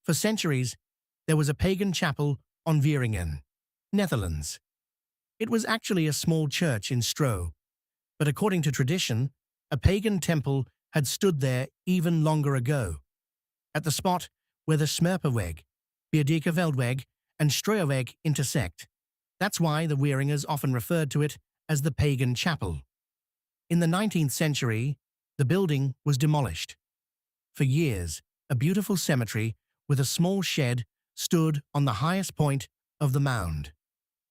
For centuries, there was a pagan chapel on Wieringen, Netherlands. It was actually a small church in Stroe, but according to tradition, a pagan temple had stood there even longer ago, at the spot where the Smerperweg, Veldweg, and Stroeweg intersect. That's why the Wieringers often referred to it as the pagan chapel. In the 19th century, the building was demolished. For years, a beautiful cemetery with a small shed stood on the highest point of the mound.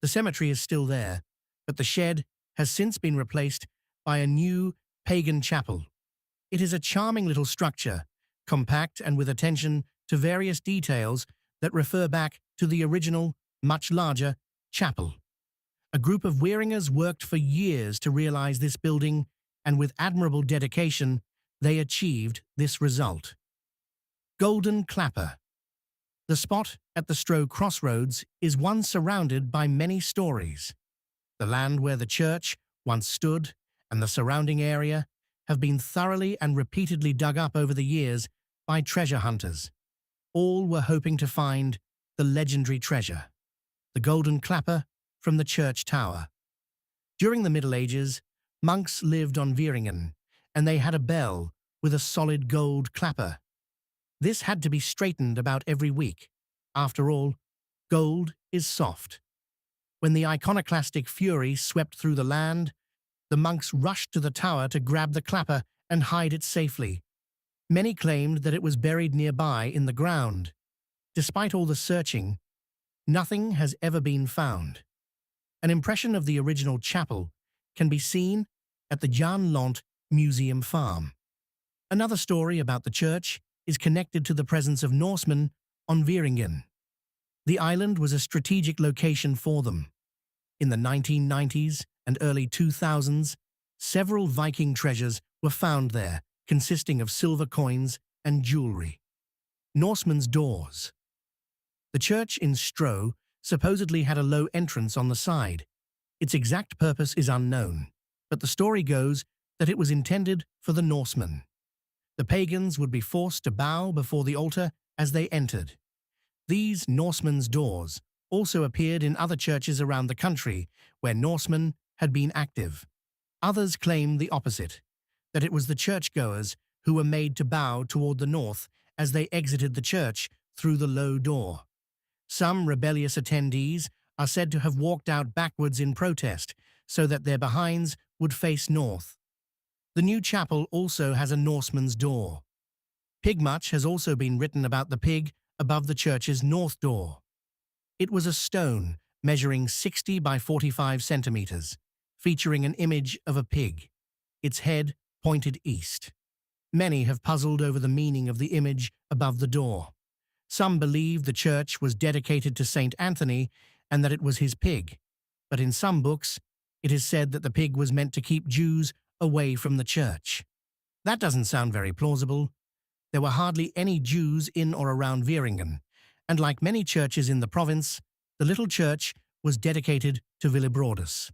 The cemetery is still there, but the shed has since been replaced by a new pagan chapel. It is a charming little structure, compact and with attention to various details that refer back to the original, much larger, chapel. A group of Wieringers worked for years to realize this building, and with admirable dedication, they achieved this result. Golden Clapper. The spot at the Stroe crossroads is one surrounded by many stories. The land where the church once stood and the surrounding area have been thoroughly and repeatedly dug up over the years by treasure hunters. All were hoping to find the legendary treasure, the golden clapper from the church tower. During the Middle Ages, monks lived on Wieringen, and they had a bell with a solid gold clapper. This had to be straightened about every week. After all, gold is soft. When the iconoclastic fury swept through the land, the monks rushed to the tower to grab the clapper and hide it safely. Many claimed that it was buried nearby in the ground. Despite all the searching, nothing has ever been found. An impression of the original chapel can be seen at the Jan Lont Museum Farm. Another story about the church is connected to the presence of Norsemen on Wieringen. The island was a strategic location for them. In the 1990s and early 2000s, several Viking treasures were found there, consisting of silver coins and jewelry. Norsemen's doors. The church in Stroe supposedly had a low entrance on the side. Its exact purpose is unknown, but the story goes that it was intended for the Norsemen. The pagans would be forced to bow before the altar as they entered. These Norsemen's doors also appeared in other churches around the country where Norsemen had been active. Others claim the opposite, that it was the churchgoers who were made to bow toward the north as they exited the church through the low door. Some rebellious attendees are said to have walked out backwards in protest so that their behinds would face north. The new chapel also has a Norseman's door. Pigmuch has also been written about the pig above the church's north door. It was a stone measuring 60 by 45 centimeters, featuring an image of a pig. Its head pointed east. Many have puzzled over the meaning of the image above the door. Some believe the church was dedicated to Saint Anthony and that it was his pig, but in some books, it is said that the pig was meant to keep Jews away from the church. That doesn't sound very plausible. There were hardly any Jews in or around Wieringen, and like many churches in the province, the little church was dedicated to Willebroedus.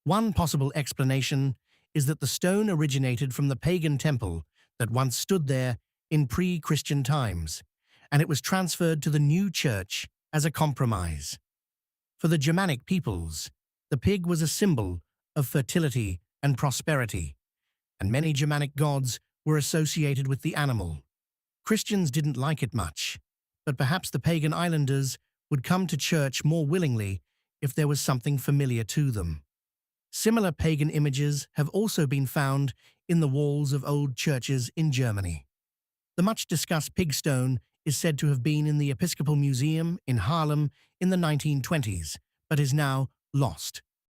One possible explanation is that the stone originated from the pagan temple that once stood there in pre-Christian times, and it was transferred to the new church as a compromise. For the Germanic peoples, the pig was a symbol of fertility and prosperity, and many Germanic gods were associated with the animal. Christians didn't like it much, but perhaps the pagan islanders would come to church more willingly if there was something familiar to them. Similar pagan images have also been found in the walls of old churches in Germany. The much-discussed pig stone is said to have been in the Episcopal Museum in Haarlem in the 1920s, but is now lost.